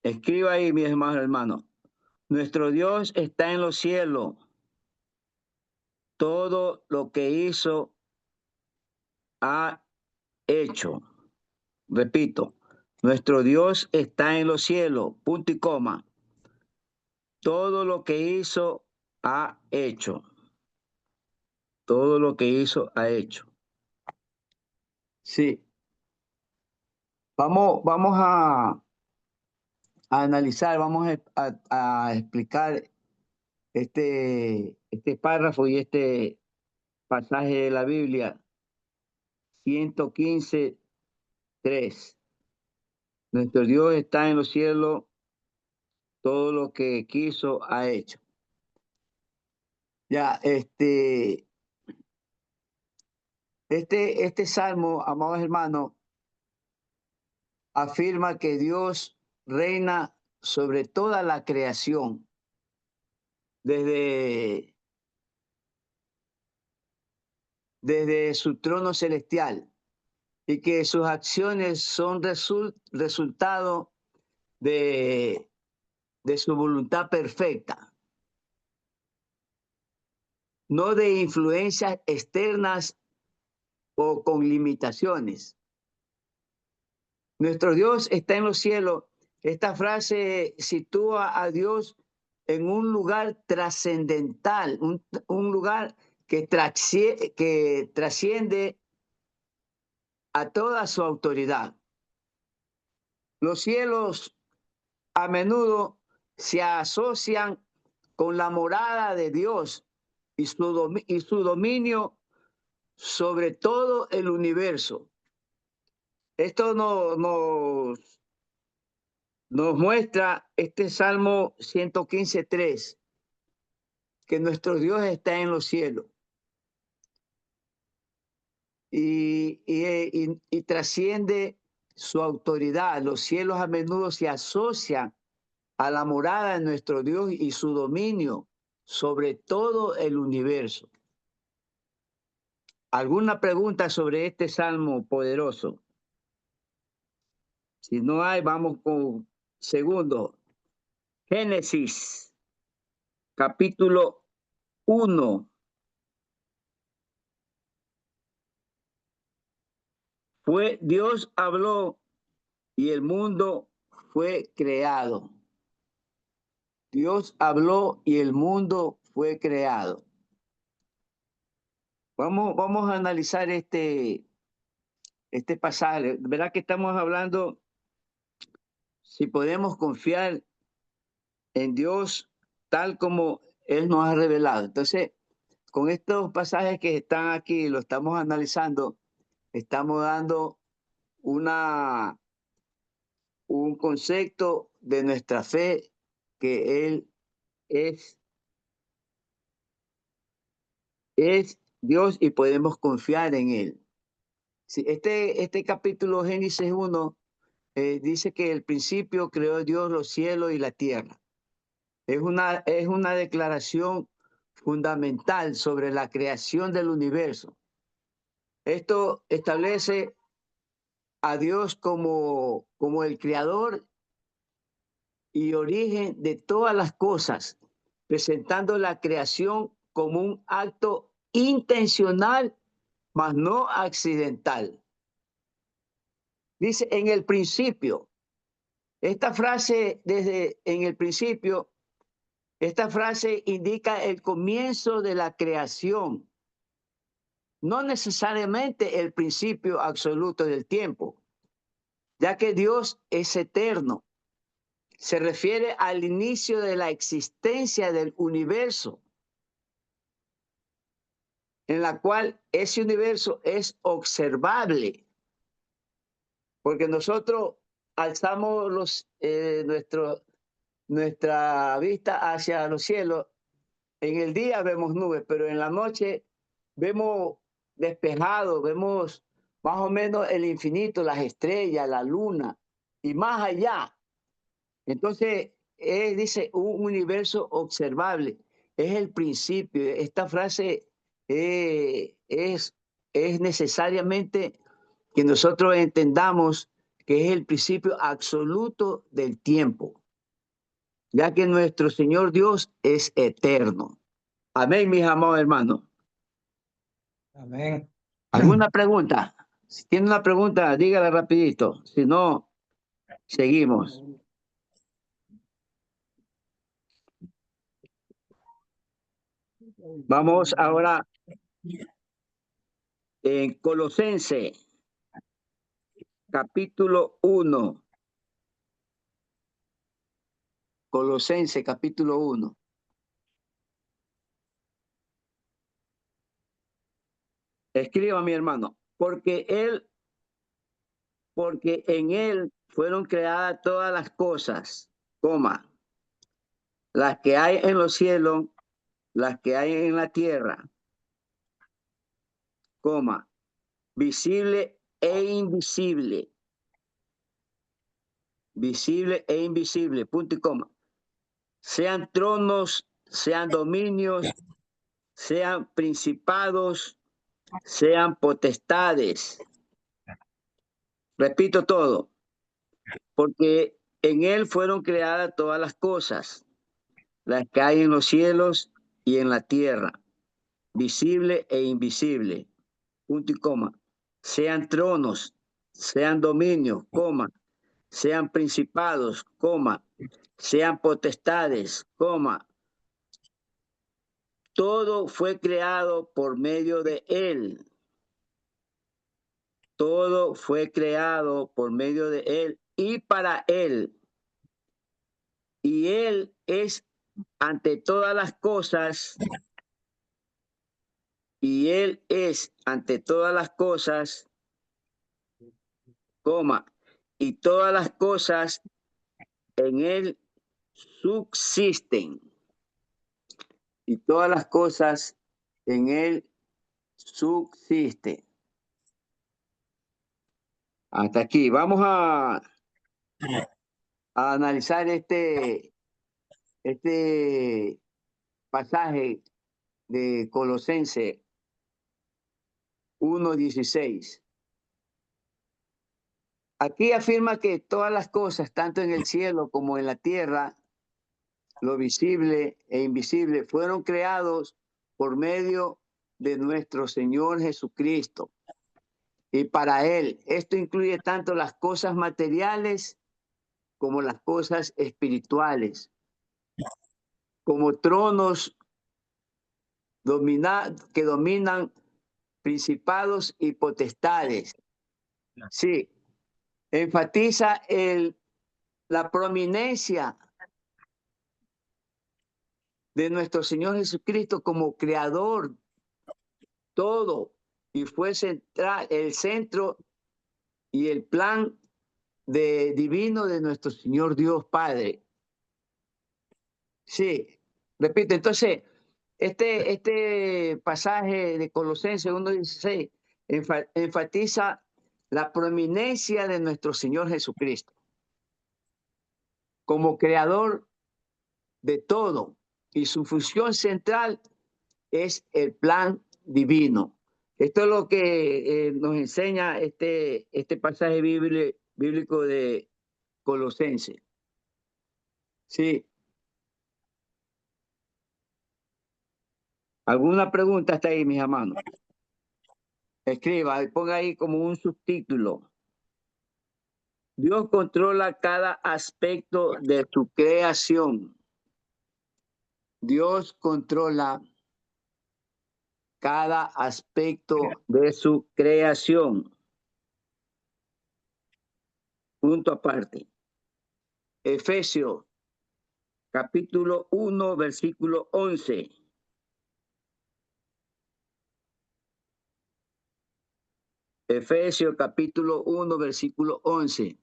Escriba ahí, mis hermanos hermanos. Nuestro Dios está en los cielos. Todo lo que hizo ha hecho. Repito, nuestro Dios está en los cielos. Punto y coma. Todo lo que hizo ha hecho. Todo lo que hizo ha hecho. Sí. Vamos a analizar, vamos a explicar este párrafo y este pasaje de la Biblia, 115:3. Nuestro Dios está en los cielos, todo lo que quiso ha hecho. Ya, este salmo, amados hermanos, afirma que Dios reina sobre toda la creación, desde su trono celestial, y que sus acciones son resultado de su voluntad perfecta, no de influencias externas o con limitaciones. Nuestro Dios está en los cielos. Esta frase sitúa a Dios en un lugar trascendental, un lugar que trasciende a toda su autoridad. Los cielos a menudo se asocian con la morada de Dios y su dominio sobre todo el universo. Esto nos muestra este Salmo 115:3, que nuestro Dios está en los cielos y trasciende su autoridad. Los cielos a menudo se asocian a la morada de nuestro Dios y su dominio sobre todo el universo. ¿Alguna pregunta sobre este salmo poderoso? Si no hay, vamos con segundo. Génesis, capítulo 1. Dios habló y el mundo fue creado. Dios habló y el mundo fue creado. Vamos a analizar este pasaje. Verá que estamos hablando si podemos confiar en Dios tal como Él nos ha revelado. Entonces, con estos pasajes que están aquí, lo estamos analizando, estamos dando un concepto de nuestra fe, que Él es Dios y podemos confiar en Él. Sí, este capítulo Génesis 1 dice que el principio creó Dios los cielos y la tierra. Es una declaración fundamental sobre la creación del universo. Esto establece a Dios como el creador y origen de todas las cosas, presentando la creación como un acto intencional, mas no accidental. Dice en el principio. Esta frase, desde en el principio, esta frase indica el comienzo de la creación, no necesariamente el principio absoluto del tiempo, ya que Dios es eterno. Se refiere al inicio de la existencia del universo, en la cual ese universo es observable, porque nosotros alzamos nuestra vista hacia los cielos. En el día vemos nubes, pero en la noche vemos despejado, vemos más o menos el infinito, las estrellas, la luna y más allá. Entonces, dice un universo observable. Es el principio. Esta frase es necesariamente que nosotros entendamos que es el principio absoluto del tiempo, ya que nuestro Señor Dios es eterno. Amén, mis amados hermanos. Amén. ¿Alguna pregunta? Si tiene una pregunta, dígala rapidito. Si no, seguimos. Vamos ahora en Colosense, capítulo 1. Colosense, capítulo 1. Escriba, mi hermano, porque en él fueron creadas todas las cosas, coma, las que hay en los cielos, las que hay en la tierra, coma, visible e invisible, visible e invisible, punto y coma. Sean tronos, sean dominios, sean principados, sean potestades. Repito todo, porque en él fueron creadas todas las cosas, las que hay en los cielos y en la tierra, visible e invisible, punto y coma. Sean tronos, sean dominios, coma, sean principados, coma, sean potestades, coma. Todo fue creado por medio de él. Todo fue creado por medio de él y para él. Y él es ante todas las cosas, y él es ante todas las cosas, coma, y todas las cosas en él subsisten. Y todas las cosas en él subsisten. Hasta aquí. Vamos a analizar este pasaje de Colosense 1:16. Aquí afirma que todas las cosas, tanto en el cielo como en la tierra, lo visible e invisible, fueron creados por medio de nuestro Señor Jesucristo. Y para Él, esto incluye tanto las cosas materiales como las cosas espirituales, como tronos que dominan principados y potestades. Sí, enfatiza la prominencia de nuestro Señor Jesucristo como creador todo, y fue el centro y el plan divino de nuestro Señor Dios Padre. Sí, repito, entonces, este pasaje de Colosenses 1:16 enfatiza la prominencia de nuestro Señor Jesucristo como creador de todo, y su función central es el plan divino. Esto es lo que nos enseña este pasaje bíblico de Colosenses. Sí. ¿Alguna pregunta hasta ahí, mis hermanos? Escriba, ponga ahí como un subtítulo. Dios controla cada aspecto de su creación. Dios controla cada aspecto de su creación. Punto aparte. Efesios, capítulo 1, versículo 11. Efesios, capítulo 1, versículo 11.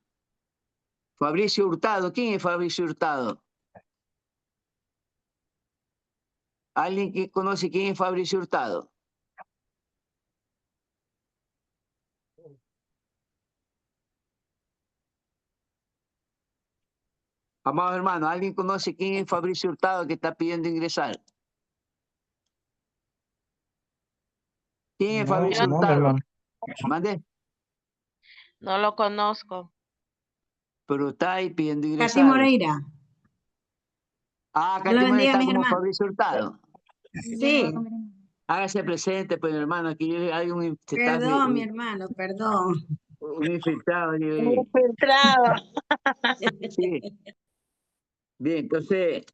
Fabricio Hurtado. ¿Quién es Fabricio Hurtado? ¿Alguien que conoce quién es Fabricio Hurtado? Amados hermanos, ¿alguien conoce quién es Fabricio Hurtado que está pidiendo ingresar? ¿Quién es Fabricio No, Hurtado? hermano. ¿Mande? No lo conozco. pero está ahí pidiendo Katy ingresar. Moreira. Ah, Dios la Katy Moreira bendiga, está mis como hermanos. Fabricio Hurtado. Sí, Hágase presente, pues, mi hermano. Aquí hay perdón, mi hermano, perdón. un infiltrado. Infiltrado. Sí. Bien, entonces,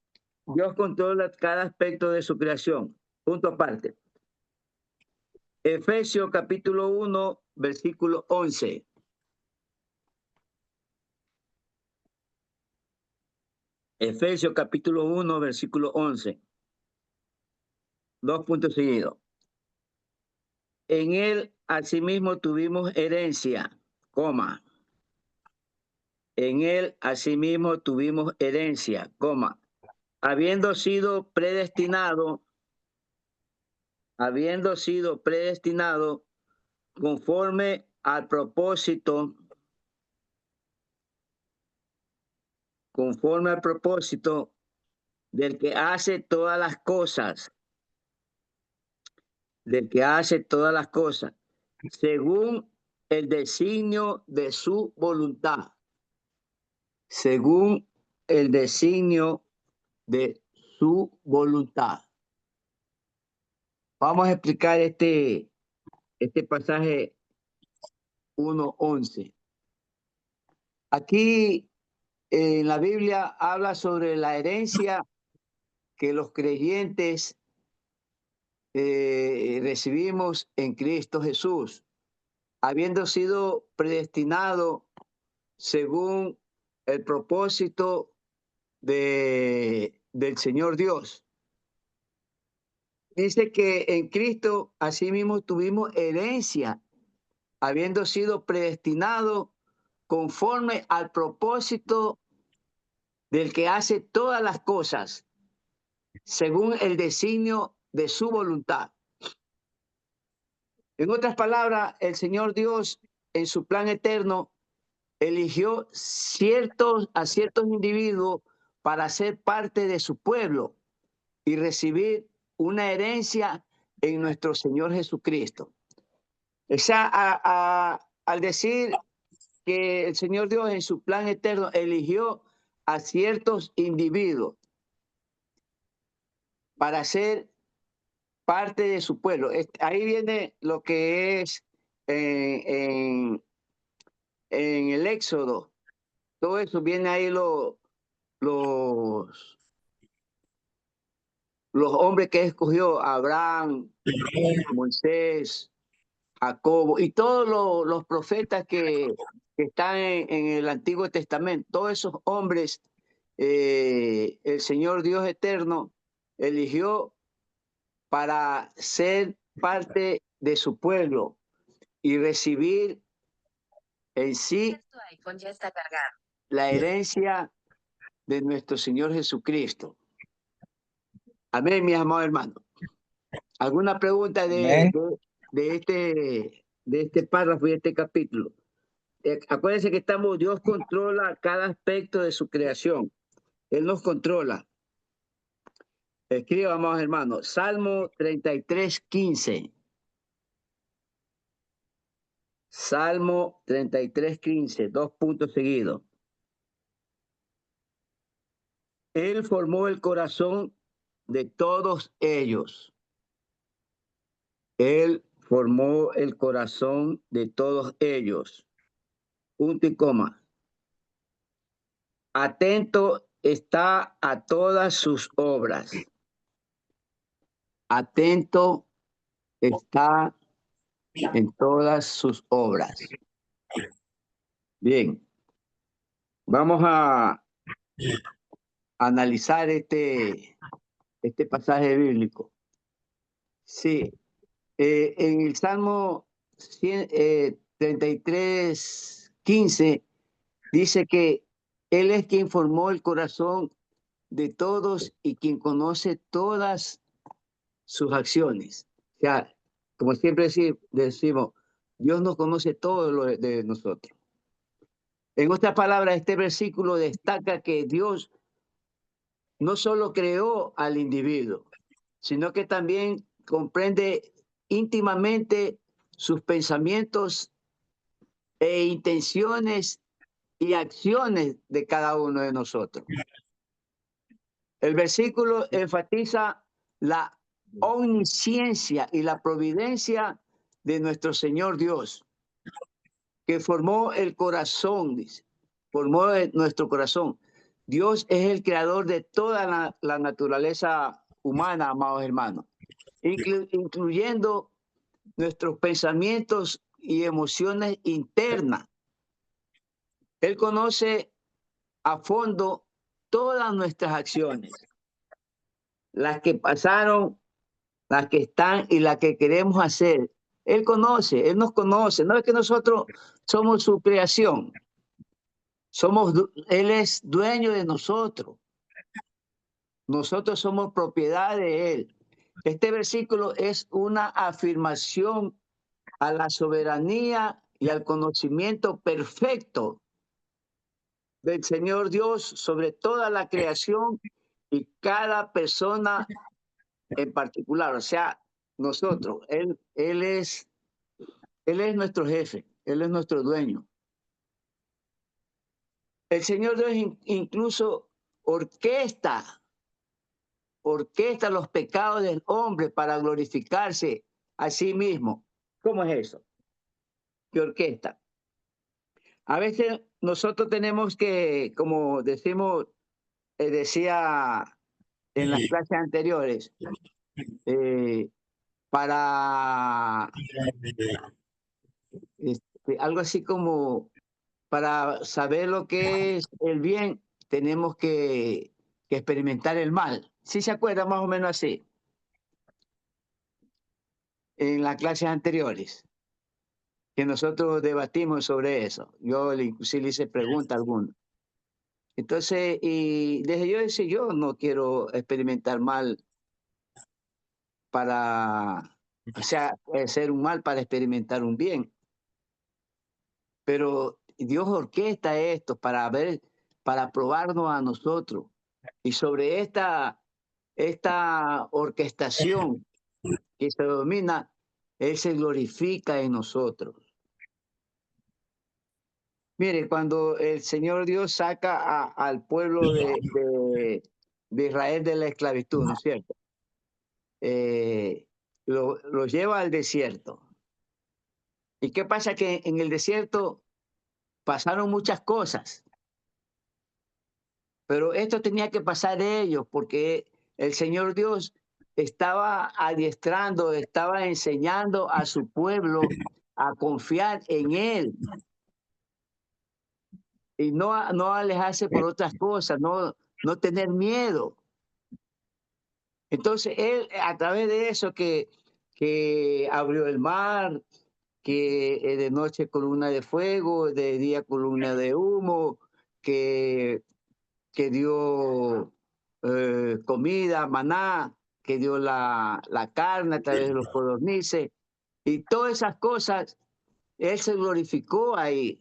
Dios controla cada aspecto de su creación. Punto aparte. Efesios capítulo 1, versículo 11. Efesios capítulo 1, versículo 11. 2 puntos seguidos. En él asimismo tuvimos herencia, coma. En él asimismo tuvimos herencia, coma. Habiendo sido predestinado conforme al propósito del que hace todas las cosas, según el designio de su voluntad, según el designio de su voluntad. Vamos a explicar este pasaje 1:11. Aquí en la Biblia habla sobre la herencia que los creyentes recibimos en Cristo Jesús, habiendo sido predestinado según el propósito del Señor Dios. Dice que en Cristo asimismo tuvimos herencia, habiendo sido predestinado conforme al propósito del que hace todas las cosas, según el designio de su voluntad. En otras palabras, el Señor Dios, en su plan eterno, eligió a ciertos individuos para ser parte de su pueblo y recibir una herencia en nuestro Señor Jesucristo. O sea, al decir que el Señor Dios en su plan eterno eligió a ciertos individuos para ser parte de su pueblo. Ahí viene lo que es en el Éxodo. Todo eso viene ahí los hombres que escogió, Abraham, Moisés, Jacobo y todos los profetas que están en el Antiguo Testamento. Todos esos hombres, el Señor Dios eterno eligió para ser parte de su pueblo y recibir en sí la herencia de nuestro Señor Jesucristo. Amén, mis amados hermanos. ¿Alguna pregunta de este párrafo y de este capítulo? Acuérdense que Dios controla cada aspecto de su creación. Él nos controla. Escriba, amados hermanos, Salmo 33:15. Salmo 33:15, 2 puntos seguidos. Él formó el corazón de todos ellos. Él formó el corazón de todos ellos. Punto y coma. Atento está a todas sus obras. Atento está en todas sus obras. Bien. Vamos a analizar este pasaje bíblico. Sí. En el Salmo 33:15 dice que Él es quien formó el corazón de todos y quien conoce todas sus acciones. O sea, como siempre decimos, Dios nos conoce todo lo de nosotros. En otras palabras, este versículo destaca que Dios no solo creó al individuo, sino que también comprende íntimamente sus pensamientos e intenciones y acciones de cada uno de nosotros. El versículo enfatiza la omnisciencia y la providencia de nuestro Señor Dios, que formó el corazón, dice, formó nuestro corazón. Dios es el creador de toda la naturaleza humana, amados hermanos, incluyendo nuestros pensamientos y emociones internas. Él conoce a fondo todas nuestras acciones, las que pasaron, las que están y las que queremos hacer. Él conoce, Él nos conoce. No es que nosotros somos su creación. Él es dueño de nosotros. Nosotros somos propiedad de Él. Este versículo es una afirmación a la soberanía y al conocimiento perfecto del Señor Dios sobre toda la creación y cada persona en particular. O sea, nosotros, Él es nuestro jefe, Él es nuestro dueño. El Señor Dios incluso orquesta los pecados del hombre para glorificarse a sí mismo. ¿Cómo es eso? ¿Qué orquesta? A veces nosotros tenemos que, como decimos, decía en las clases anteriores, para algo así como para saber lo que es el bien, tenemos que experimentar el mal. ¿Sí se acuerdan más o menos así? En las clases anteriores, que nosotros debatimos sobre eso. Yo inclusive le hice pregunta a alguno. Entonces, y desde yo decía, yo no quiero experimentar mal para, o sea, hacer un mal para experimentar un bien. Pero Dios orquesta esto para ver, para probarnos a nosotros. Y sobre esta orquestación que se domina, Él se glorifica en nosotros. Mire, cuando el Señor Dios saca al pueblo de Israel de la esclavitud, ¿no es cierto? Lo lleva al desierto. ¿Y qué pasa? Que en el desierto pasaron muchas cosas, pero esto tenía que pasar de ellos porque el Señor Dios estaba adiestrando, estaba enseñando a su pueblo a confiar en Él y no alejarse por otras cosas, no tener miedo. Entonces Él, a través de eso que abrió el mar, que de noche columna de fuego, de día columna de humo, que dio comida, maná, que dio la carne a través de los codornices, y todas esas cosas, Él se glorificó ahí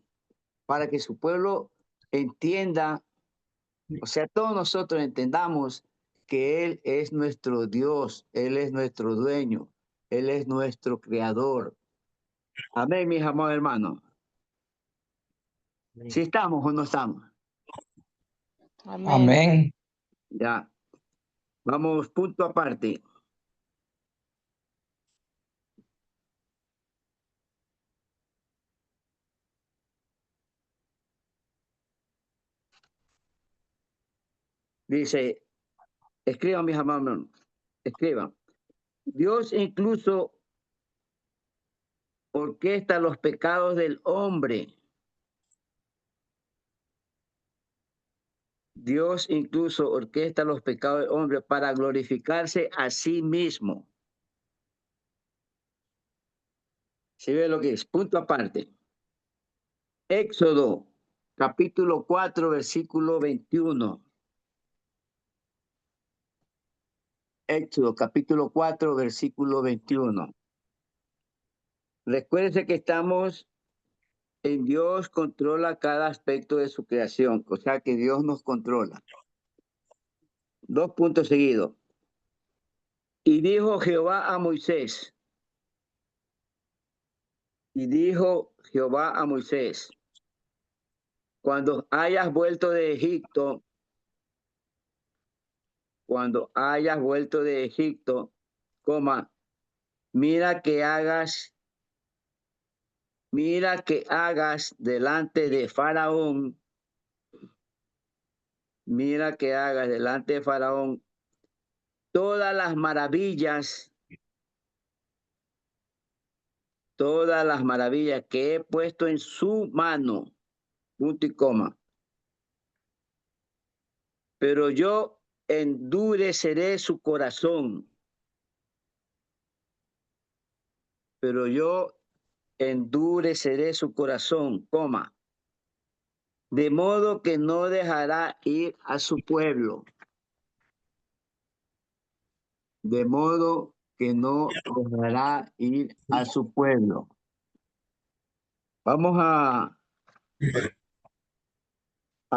para que su pueblo entienda, o sea, todos nosotros entendamos que Él es nuestro Dios, Él es nuestro dueño, Él es nuestro creador. Amén, mis amados hermanos. ¿Sí estamos o no estamos? Amén. Ya. Vamos punto aparte. Dice, escriban, mis amados, escriban. Dios incluso orquesta los pecados del hombre. Dios incluso orquesta los pecados del hombre para glorificarse a sí mismo. ¿Sí ve lo que es? Punto aparte. Éxodo, capítulo 4, versículo 21. Éxodo, capítulo 4, versículo 21. Recuérdense que estamos en Dios, controla cada aspecto de su creación, o sea que Dios nos controla. 2 puntos seguidos. Y dijo Jehová a Moisés. Y dijo Jehová a Moisés. cuando hayas vuelto de Egipto, coma, mira que hagas delante de Faraón, todas las maravillas que he puesto en su mano, punto y coma. Pero yo endureceré su corazón. Coma. De modo que no dejará ir a su pueblo. Vamos a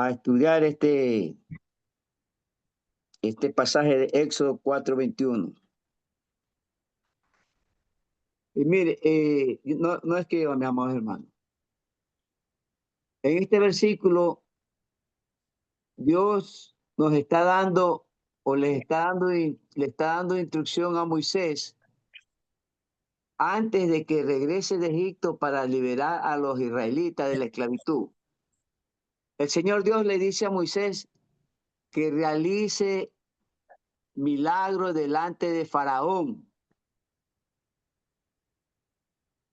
estudiar este pasaje de Éxodo 4:21. Y mire, no escriba, mis amados hermanos. En este versículo, Dios nos está dando, o le está dando instrucción a Moisés antes de que regrese de Egipto para liberar a los israelitas de la esclavitud. El Señor Dios le dice a Moisés que realice milagros delante de Faraón.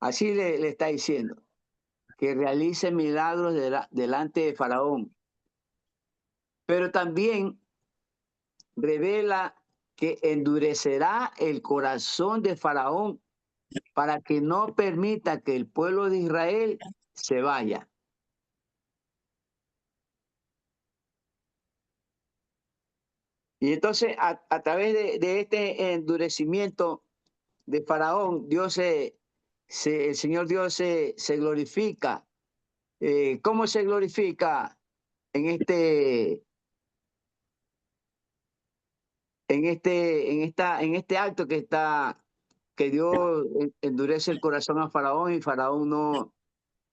Así le está diciendo, que realice milagros delante de Faraón. Pero también revela que endurecerá el corazón de Faraón para que no permita que el pueblo de Israel se vaya. Y entonces, a través de este endurecimiento de Faraón, el Señor Dios se glorifica. ¿Cómo se glorifica en este acto que Dios endurece el corazón a Faraón y Faraón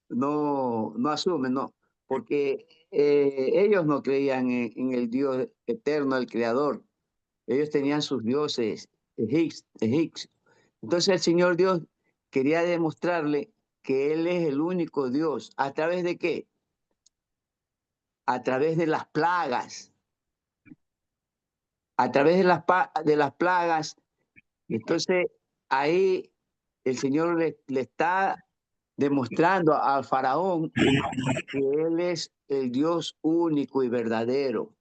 no asume, no? Porque ellos no creían en el Dios eterno, el creador. Ellos tenían sus dioses egipcios. Entonces el Señor Dios quería demostrarle que Él es el único Dios. ¿A través de qué? A través de las plagas. A través de las plagas. Entonces ahí el Señor le está demostrando al faraón que Él es el Dios único y verdadero.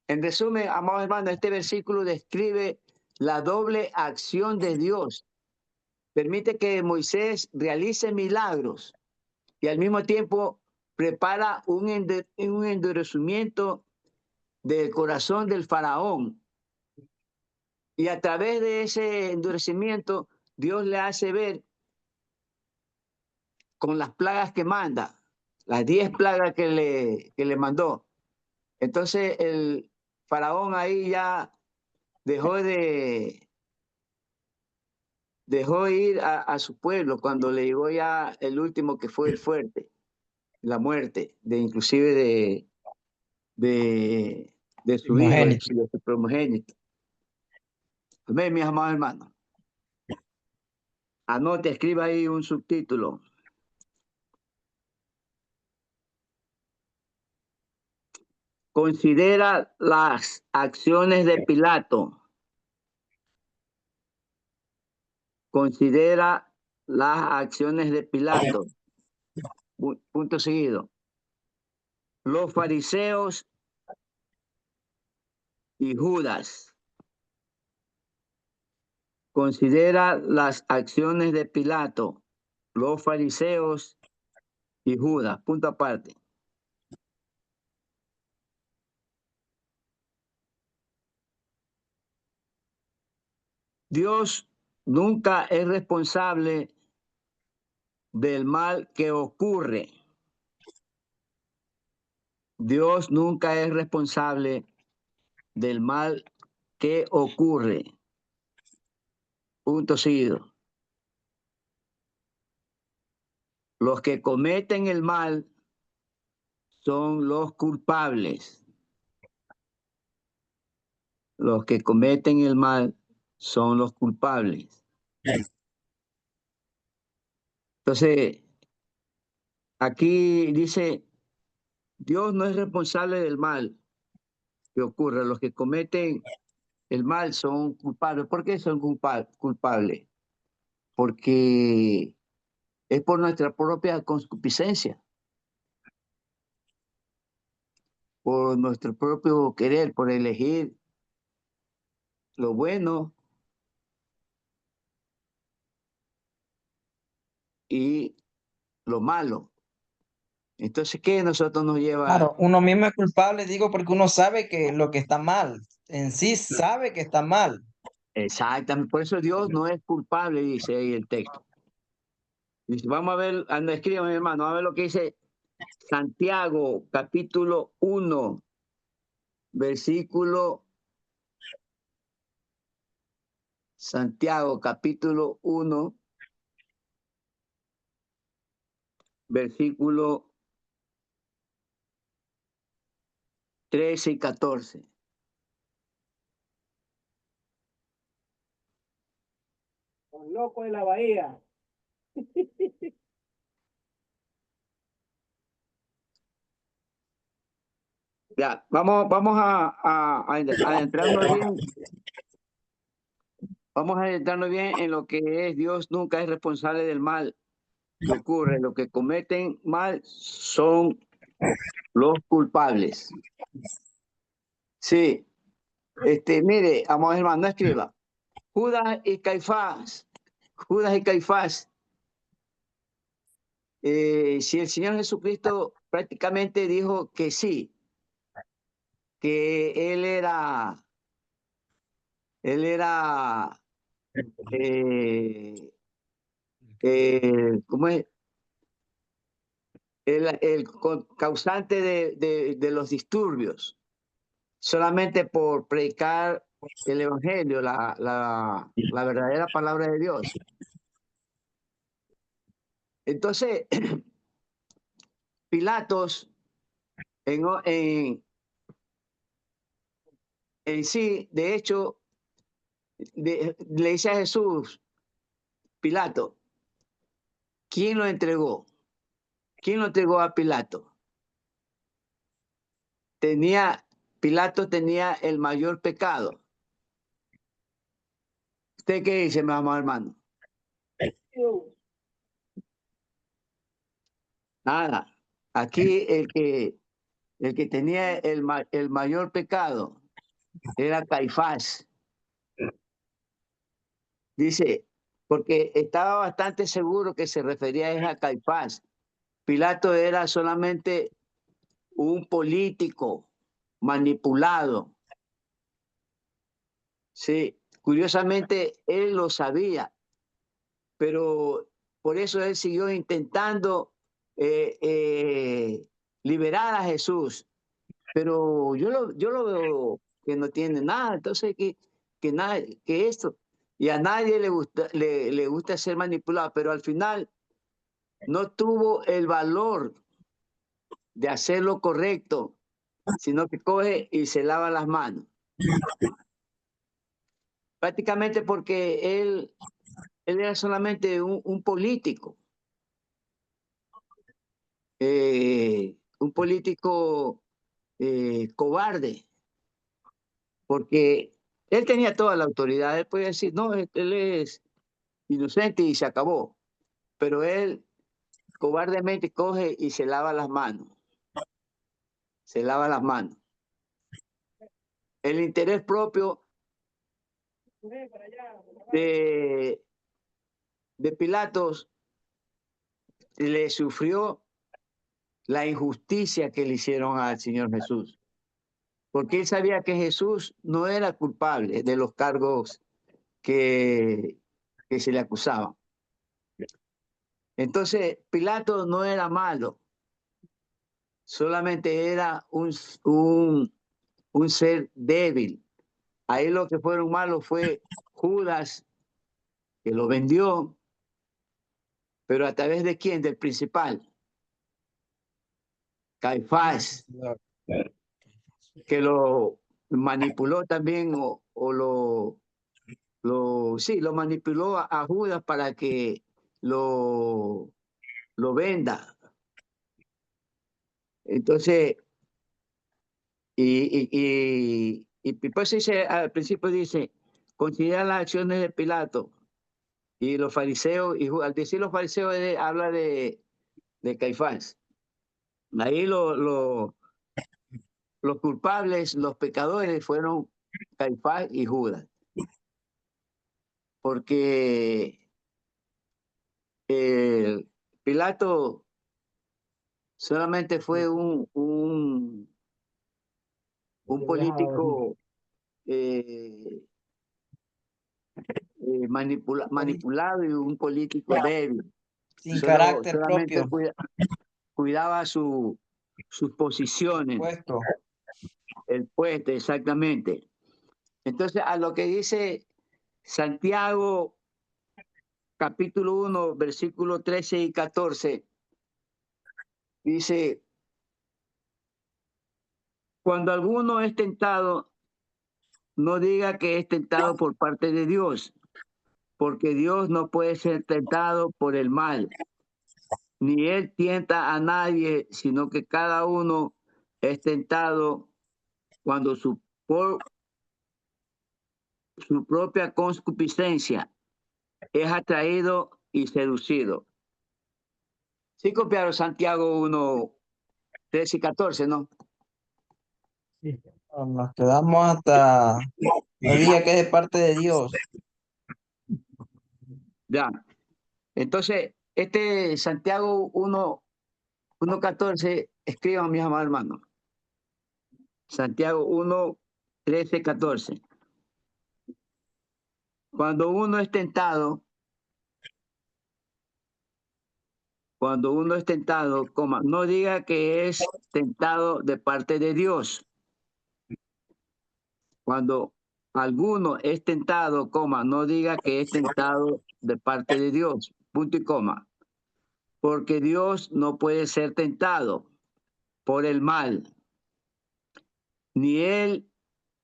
En resumen, amados hermanos, este versículo describe la doble acción de Dios. Permite que Moisés realice milagros y al mismo tiempo prepara un endurecimiento del corazón del faraón. Y a través de ese endurecimiento, Dios le hace ver con las plagas que manda, las 10 plagas que le mandó. Entonces el faraón ahí ya dejó ir a su pueblo cuando le llegó ya el último, que fue el fuerte, la muerte, inclusive de su hijo, de su primogénito. Amén, mis amados hermanos. Anote, escriba ahí un subtítulo. Considera las acciones de Pilato. Considera las acciones de Pilato. Punto seguido. Los fariseos y Judas. Considera las acciones de Pilato, los fariseos y Judas. Punto aparte. Dios nunca es responsable del mal que ocurre. Dios nunca es responsable del mal que ocurre. Punto seguido. Los que cometen el mal son los culpables. Los que cometen el mal son los culpables. Entonces, aquí dice, Dios no es responsable del mal que ocurre. Los que cometen el mal son culpables. ¿Por qué son culpables? Porque es por nuestra propia concupiscencia, por nuestro propio querer, por elegir lo bueno y lo malo. Entonces, ¿qué nosotros nos lleva? Claro, uno mismo es culpable, digo, porque uno sabe que lo que está mal, en sí sabe que está mal. Exactamente, por eso Dios no es culpable, dice ahí el texto. Dice, vamos a ver, anda, escriban, mi hermano, a ver lo que dice Santiago, capítulo 1, versículo, Santiago, capítulo 1, versículo 13 y 14. Los locos de la bahía. Ya, vamos a adentrarnos bien. Vamos a adentrarnos bien en lo que es Dios nunca es responsable del mal que ocurre. Los que cometen mal son los culpables. Sí, mire, vamos hermano, no escriba. Judas y Caifás, Judas y Caifás, si el Señor Jesucristo prácticamente dijo que sí, que él era, ¿cómo es? El causante de los disturbios, solamente por predicar el Evangelio, la verdadera palabra de Dios. Entonces, Pilatos en sí, de hecho, le dice a Jesús, Pilato, ¿quién lo entregó? ¿Quién lo entregó a Pilato? Pilato tenía el mayor pecado. ¿Usted qué dice, mi amado hermano? Nada. Aquí el que tenía el mayor pecado era Caifás. Dice, porque estaba bastante seguro que se refería a Caifás. Pilato era solamente un político manipulado. Sí, curiosamente él lo sabía, pero por eso él siguió intentando eh, eh, liberar a Jesús. Pero yo lo veo que no tiene nada, entonces que esto, y a nadie le gusta ser manipulado, pero al final no tuvo el valor de hacer lo correcto, sino que coge y se lava las manos. Prácticamente porque él era solamente un político, un político cobarde, porque él tenía toda la autoridad, él podía decir, no, él es inocente y se acabó, pero él cobardemente coge y se lava las manos, se lava las manos. El interés propio de, de Pilatos le sufrió la injusticia que le hicieron al Señor Jesús, porque él sabía que Jesús no era culpable de los cargos que se le acusaban. Entonces, Pilato no era malo, solamente era un ser débil. Ahí lo que fueron malos fue Judas, que lo vendió, pero ¿a través de quién? Del principal. Caifás, que lo manipuló también sí, lo manipuló a Judas para que lo venda. Entonces, y pues dice, al principio dice, considera las acciones de Pilato y los fariseos, y al decir los fariseos habla de Caifás. Ahí los culpables, los pecadores fueron Caifás y Judas, porque Pilato solamente fue un político manipulado y un político débil. Sin carácter Solamente propio. cuidaba sus posiciones. Puesto. El puesto, exactamente. Entonces, a lo que dice Santiago, capítulo 1, versículos 13 y 14, dice, cuando alguno es tentado, no diga que es tentado por parte de Dios, porque Dios no puede ser tentado por el mal, ni él tienta a nadie, sino que cada uno es tentado cuando su propia concupiscencia es atraído y seducido. Sí copiaron Santiago 1, 13 y 14, ¿no? Sí. Nos quedamos hasta no diga que es de parte de Dios. Ya. Entonces, Santiago 1, 14, escriban, mis amados hermanos. Santiago 1, 13, 14. Cuando uno es tentado, coma, no diga que es tentado de parte de Dios. Cuando alguno es tentado, coma, no diga que es tentado de parte de Dios. Punto y coma. Porque Dios no puede ser tentado por el mal, ni él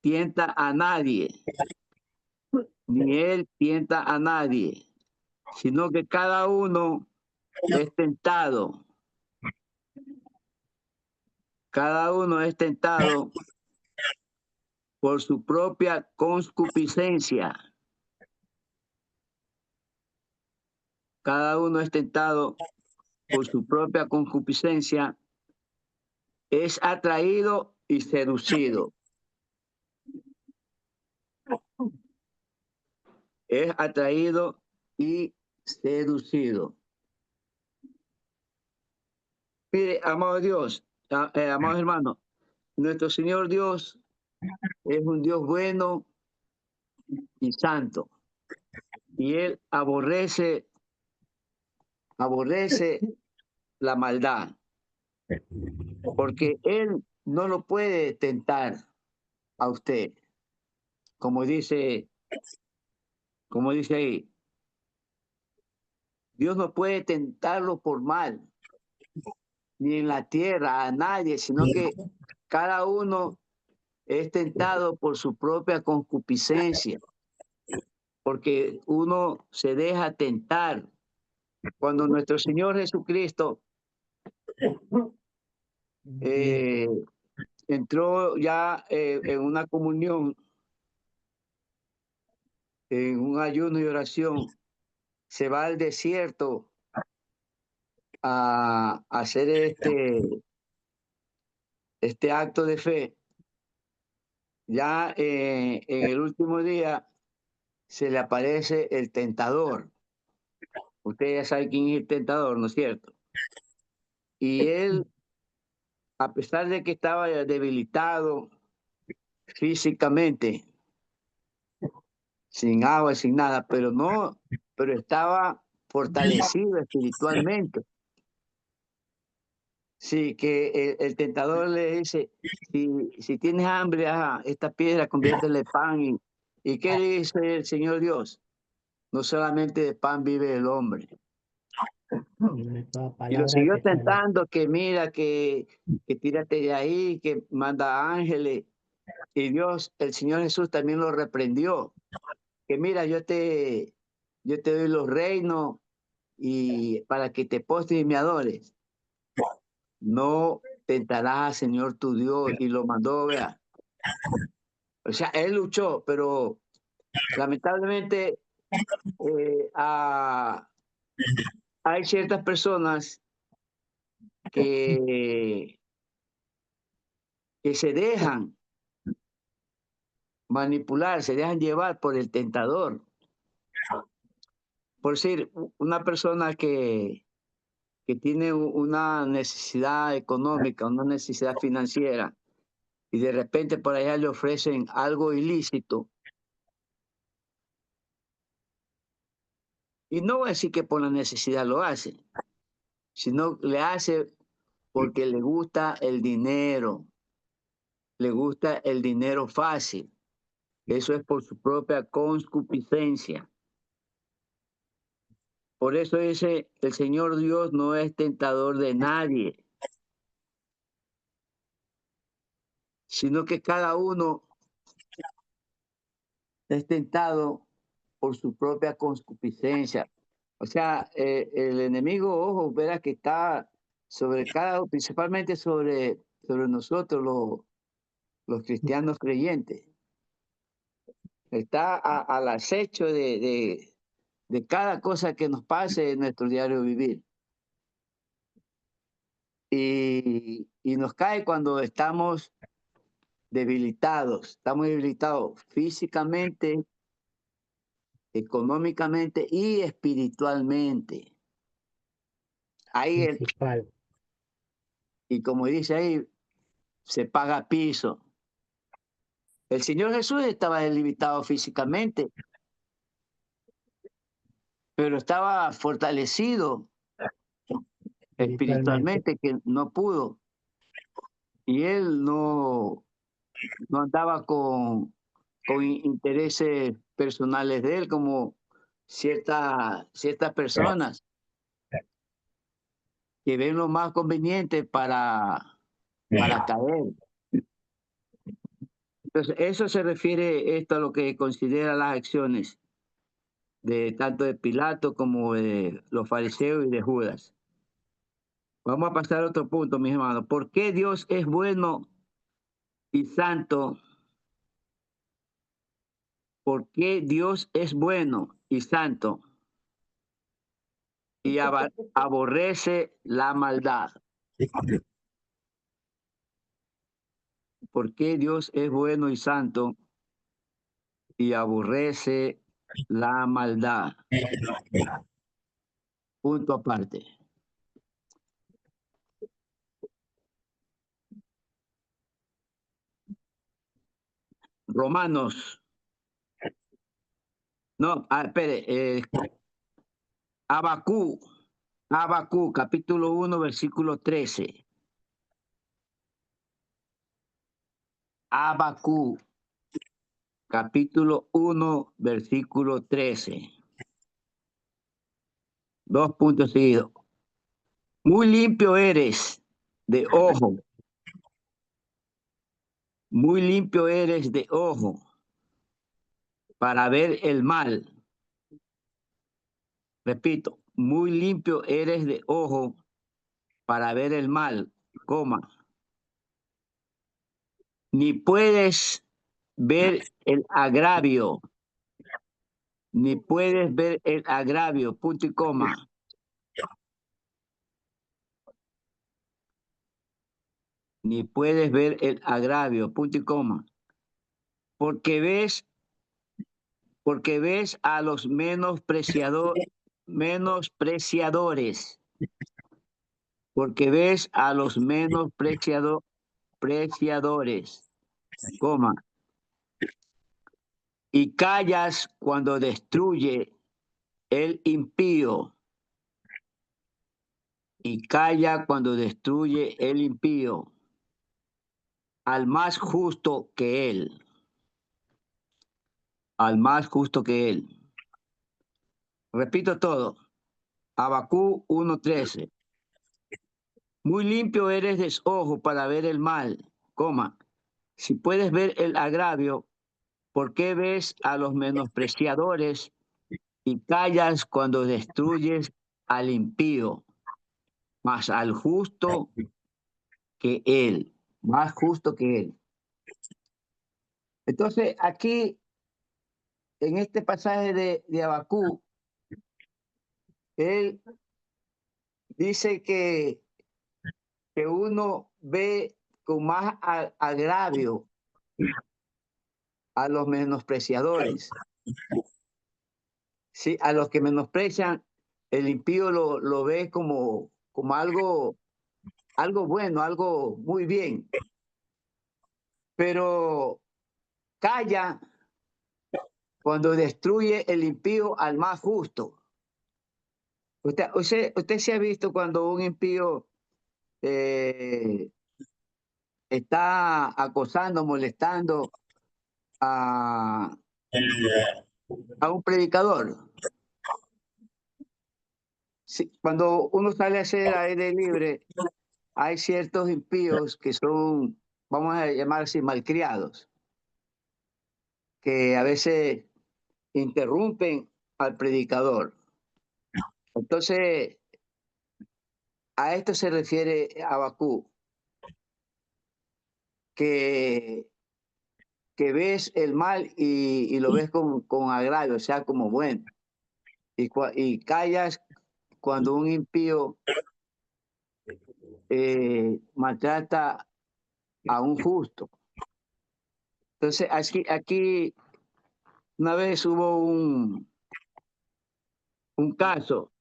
tienta a nadie, sino que cada uno es tentado. Cada uno es tentado por su propia concupiscencia. Cada uno es tentado por su propia concupiscencia, es atraído y seducido. Es atraído y seducido. Mire, amado Dios, amados hermanos, nuestro Señor Dios es un Dios bueno y santo. Y Él aborrece la maldad, porque Él no lo puede tentar a usted, como dice ahí. Dios no puede tentarlo por mal, ni en la tierra a nadie, sino que cada uno es tentado por su propia concupiscencia, porque uno se deja tentar. Cuando nuestro Señor Jesucristo entró ya en una comunión, en un ayuno y oración, se va al desierto a hacer este acto de fe. Ya en el último día se le aparece el tentador. Usted ya sabe quién es el tentador, ¿no es cierto? Y él, a pesar de que estaba debilitado físicamente, sin agua, sin nada, pero estaba fortalecido espiritualmente. Sí, que el tentador le dice, si tienes hambre, esta piedra conviértela en pan. ¿Y qué le dice el Señor Dios? No solamente de pan vive el hombre, Y lo siguió tentando, que mira, que tírate de ahí, que manda ángeles. Y Dios, el Señor Jesús también lo reprendió. Que mira, yo te doy los reinos y para que te postres y me adores. No tentarás al Señor tu Dios, y lo mandó, vea. O sea, él luchó, pero lamentablemente hay ciertas personas que, que se dejan manipular, se dejan llevar por el tentador. Por decir, una persona que tiene una necesidad económica, una necesidad financiera, y de repente por allá le ofrecen algo ilícito. Y no voy a decir que por la necesidad lo hace, sino le hace porque le gusta el dinero fácil. Eso es por su propia concupiscencia. Por eso dice, el Señor Dios no es tentador de nadie, sino que cada uno es tentado por su propia concupiscencia. O sea, el enemigo, ojo, verá que está principalmente sobre nosotros los cristianos creyentes. Está al acecho de cada cosa que nos pase en nuestro diario vivir. Y nos cae cuando estamos debilitados físicamente, económicamente y espiritualmente. Ahí, y como dice ahí, se paga piso. El Señor Jesús estaba debilitado físicamente, pero estaba fortalecido espiritualmente, que no pudo. Y él no andaba con intereses personales de él, como ciertas personas que ven lo más conveniente para caer. Entonces, eso se refiere esto a lo que considera las acciones de tanto de Pilato como de los fariseos y de Judas. Vamos a pasar a otro punto, mis hermanos. ¿Por qué Dios es bueno y santo? ¿Por qué Dios es bueno y santo y aborrece la maldad? ¿Por qué Dios es bueno y santo y aborrece la maldad? Punto aparte. Romanos. No, espere. Abacú, capítulo 1, versículo 13. Abacú, capítulo 1, versículo 13. 2 puntos seguidos. Muy limpio eres de ojo. Muy limpio eres de ojo para ver el mal. Repito, muy limpio eres de ojo para ver el mal, coma. Ni puedes ver el agravio, ni puedes ver el agravio, punto y coma. Ni puedes ver el agravio, punto y coma. Porque ves a los menospreciadores. Porque ves a los menospreciadores, coma. Y callas cuando destruye el impío. Y calla cuando destruye el impío al más justo que él. Al más justo que él. Repito todo. Habacuc 1:13. Muy limpio eres de ojo para ver el mal, coma. Si puedes ver el agravio, ¿por qué ves a los menospreciadores y callas cuando destruyes al impío, más al justo que él, más justo que él? Entonces, aquí, en este pasaje de Habacuc, él dice que uno ve con más agravio a los menospreciadores, ¿sí? A los que menosprecian, el impío lo ve como algo bueno, algo muy bien, pero calla cuando destruye el impío al más justo. Usted se ha visto cuando un impío está acosando, molestando a, a un predicador. Sí, cuando uno sale a hacer aire libre, hay ciertos impíos que son, vamos a llamar así, malcriados, que a veces interrumpen al predicador. Entonces, a esto se refiere Habacuc, que ves el mal y lo ves con agravio, o sea, como bueno, y callas cuando un impío maltrata a un justo. Entonces, aquí una vez hubo un caso.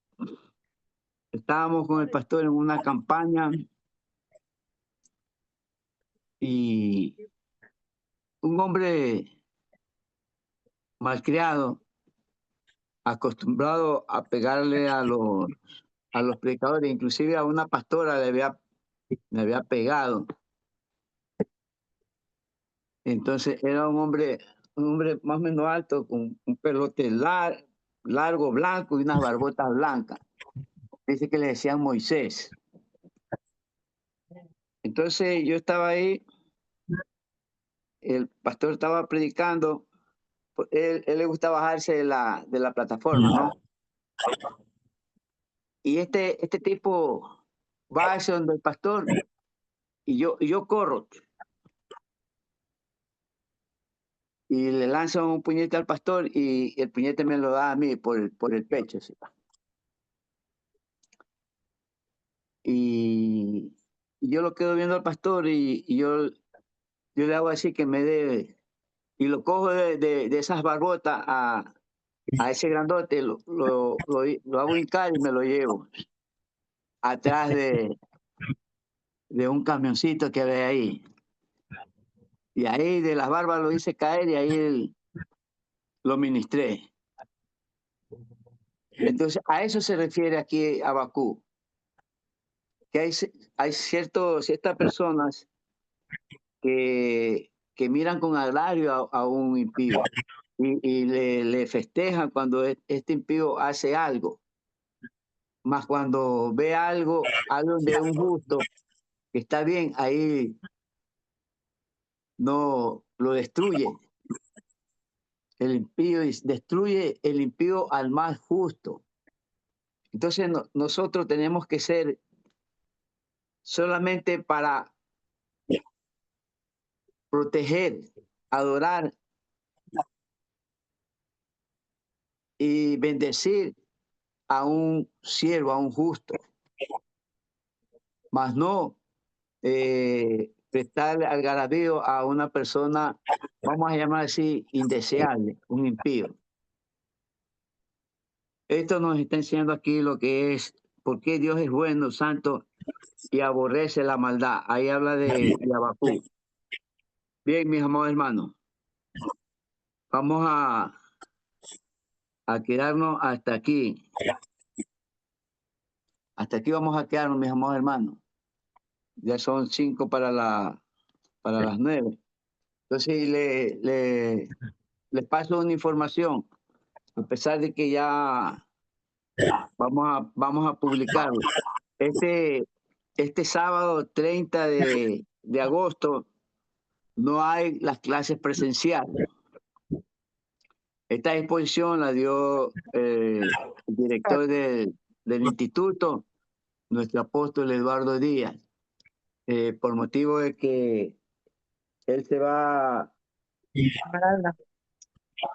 Estábamos con el pastor en una campaña y un hombre malcriado, acostumbrado a pegarle a los predicadores, inclusive a una pastora le había pegado. Entonces era un hombre más o menos alto, con un pelote largo, blanco y unas barbotas blancas. Dice que le decían Moisés. Entonces yo estaba ahí, el pastor estaba predicando, él le gusta bajarse de la plataforma, ¿no? Y este tipo va hacia donde el pastor y yo corro y le lanzo un puñete al pastor y el puñete me lo da a mí por el pecho. ¿Sí? Y yo lo quedo viendo al pastor y yo le hago así que me dé, y lo cojo de esas barbotas a ese grandote, lo hago hincar y me lo llevo atrás de un camioncito que ve ahí. Y ahí de las barbas lo hice caer y ahí lo ministré. Entonces, a eso se refiere aquí Habacuc, que hay ciertas personas que miran con agravio a un impío y le festejan cuando este impío hace algo, más cuando ve algo de un justo que está bien, ahí no lo destruye. El impío destruye el impío al más justo. Entonces nosotros tenemos que ser solamente para proteger, adorar y bendecir a un siervo, a un justo, mas no prestarle algarabío a una persona, vamos a llamar así, indeseable, un impío. Esto nos está enseñando aquí lo que es, por qué Dios es bueno, santo y aborrece la maldad. Ahí habla de Habacuc. Bien, mis amados hermanos, vamos a quedarnos hasta aquí. Hasta aquí vamos a quedarnos, mis amados hermanos. Ya son 5 para las 9. Entonces les paso una información. A pesar de que ya vamos a publicarlo. Este sábado 30 de agosto no hay las clases presenciales. Esta exposición la dio el director del instituto, nuestro apóstol Eduardo Díaz, por motivo de que él se va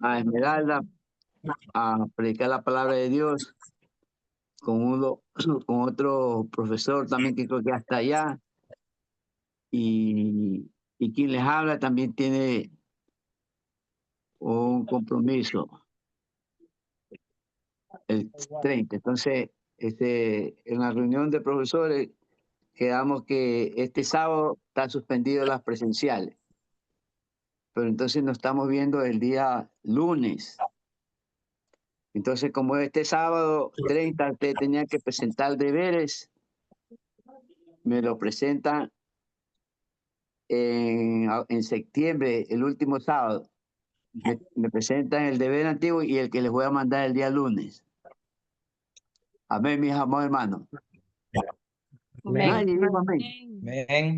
a Esmeralda a predicar la palabra de Dios con otro profesor también que creo que hasta allá, y quien les habla también tiene un compromiso el 30. Entonces, en la reunión de profesores quedamos que este sábado están suspendidas las presenciales, pero entonces nos estamos viendo el día lunes. Entonces, como este sábado 30 usted tenía que presentar deberes, me lo presentan en septiembre, el último sábado. Me presentan el deber antiguo y el que les voy a mandar el día lunes. Amén, mis amados hermanos. Amén. Nadie dijo amén. Amén.